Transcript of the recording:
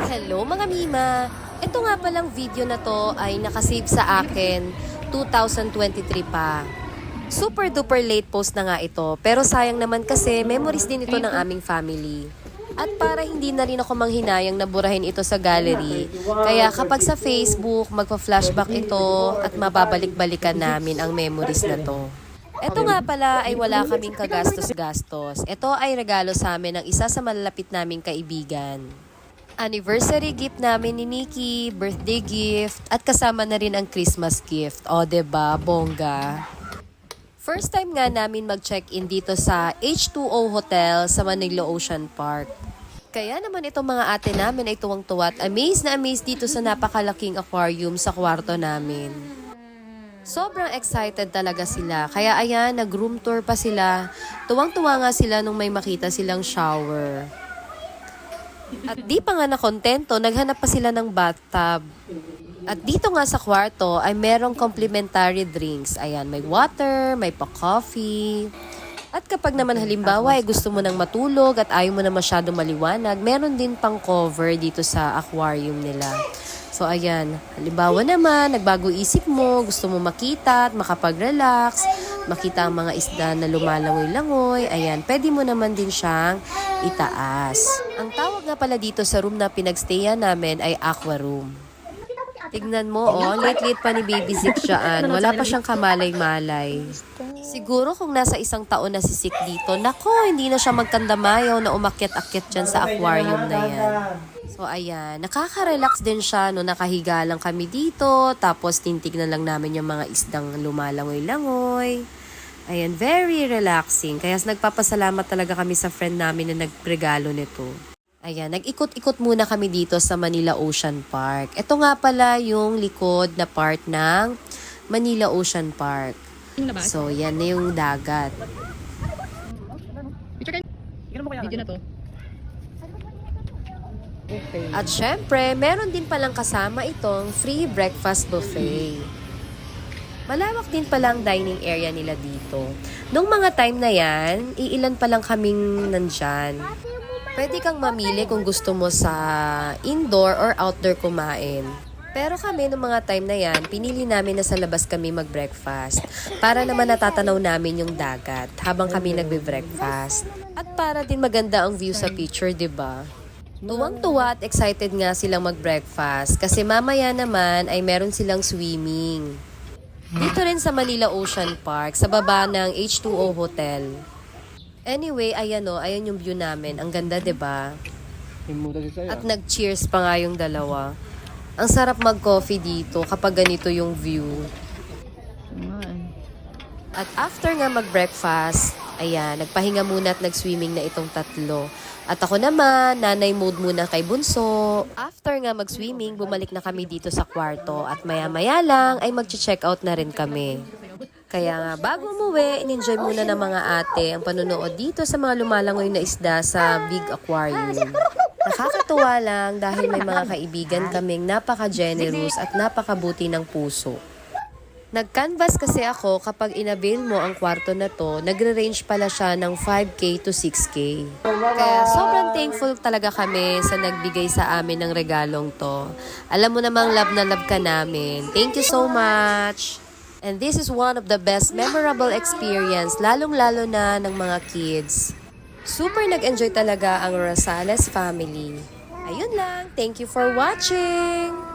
Hello mga Mima! Ito nga palang video na to ay nakasave sa akin 2023 pa. Super duper late post na nga ito, pero sayang naman kasi memories din ito ng aming family. At para hindi na rin ako manghinayang na burahin ito sa gallery, kaya kapag sa Facebook, magpa-flashback ito at mababalik-balikan namin ang memories na to. Ito nga pala ay wala kaming kagastos-gastos. Ito ay regalo sa amin ng isa sa malalapit naming kaibigan. Anniversary gift namin ni Nikki, birthday gift, at kasama na rin ang Christmas gift. O, diba? Bongga. First time nga namin mag-check-in dito sa H2O Hotel sa Manila Ocean Park. Kaya naman itong mga ate namin ay tuwang-tuwa at amazed na amazed dito sa napakalaking aquarium sa kwarto namin. Sobrang excited talaga sila. Kaya ayan, nag-room tour pa sila. Tuwang-tuwa nga sila nung may makita silang shower. At di pa nga nakontento, naghanap pa sila ng bathtub. At dito nga sa kwarto ay merong complimentary drinks. Ayan, may water, may pa-coffee. At kapag naman halimbawa ay gusto mo nang matulog at ayaw mo na masyado maliwanag, meron din pang cover dito sa aquarium nila. So ayan, halimbawa naman, nagbago isip mo, gusto mo makita at makapag-relax, makita ang mga isda na lumalangoy-langoy, ayan, pwede mo naman din siyang itaas. Ang tawag nga pala dito sa room na pinagstayan namin ay aqua room. Tignan mo, oh, late-late pa ni Baby Zik siyaan. Wala pa siyang kamalay-malay. Siguro kung nasa 1 taon na si Zik dito, nako, hindi na siya magkandamayaw na umakyat-akyat dyan sa aquarium na yan. So, ayan, nakaka-relax din siya, no, nakahiga lang kami dito, tapos tintignan lang namin yung mga isdang lumalangoy-langoy. Ayan, very relaxing. Kaya nagpapasalamat talaga kami sa friend namin na nagregalo nito. Ayan, nag-ikot-ikot muna kami dito sa Manila Ocean Park. Ito nga pala yung likod na part ng Manila Ocean Park. So, yan na yung dagat. Video na to. Okay. At syempre, meron din palang kasama itong free breakfast buffet. Malawak din palang dining area nila dito. Nung mga time na yan, iilan pa lang kaming nandyan. Pwede kang mamili kung gusto mo sa indoor or outdoor kumain. Pero kami nung mga time na yan, pinili namin na sa labas kami mag-breakfast. Para naman natatanaw namin yung dagat habang kami nagbe-breakfast. At para din maganda ang view sa picture, 'di ba? Tuwang-tuwa at excited nga silang mag-breakfast kasi mamaya naman ay meron silang swimming. Dito rin sa Manila Ocean Park, sa baba ng H2O Hotel. Anyway, ayan o, ayan yung view namin. Ang ganda, 'di ba? At nag-cheers pa nga yung dalawa. Ang sarap mag-coffee dito kapag ganito yung view. At after nga mag-breakfast, ayan, nagpahinga muna at nag-swimming na itong tatlo. At ako naman, nanay mode muna kay Bunso. After nga mag-swimming, bumalik na kami dito sa kwarto. At maya-maya lang ay mag-check out na rin kami. Kaya nga, bago umuwi, in-enjoy muna ng mga ate ang panunood dito sa mga lumalangoy na isda sa big aquarium. Nakakatuwa lang dahil may mga kaibigan kaming napaka-generous at napakabuti ng puso. Nag-canvas kasi ako kapag inabil mo ang kwarto na to, nagre-range pala siya ng 5K to 6K. Kaya sobrang thankful talaga kami sa nagbigay sa amin ng regalong to. Alam mo namang love na love ka namin. Thank you so much! And this is one of the best memorable experience, lalong-lalo na ng mga kids. Super nag-enjoy talaga ang Rosales family. Ayun lang, thank you for watching!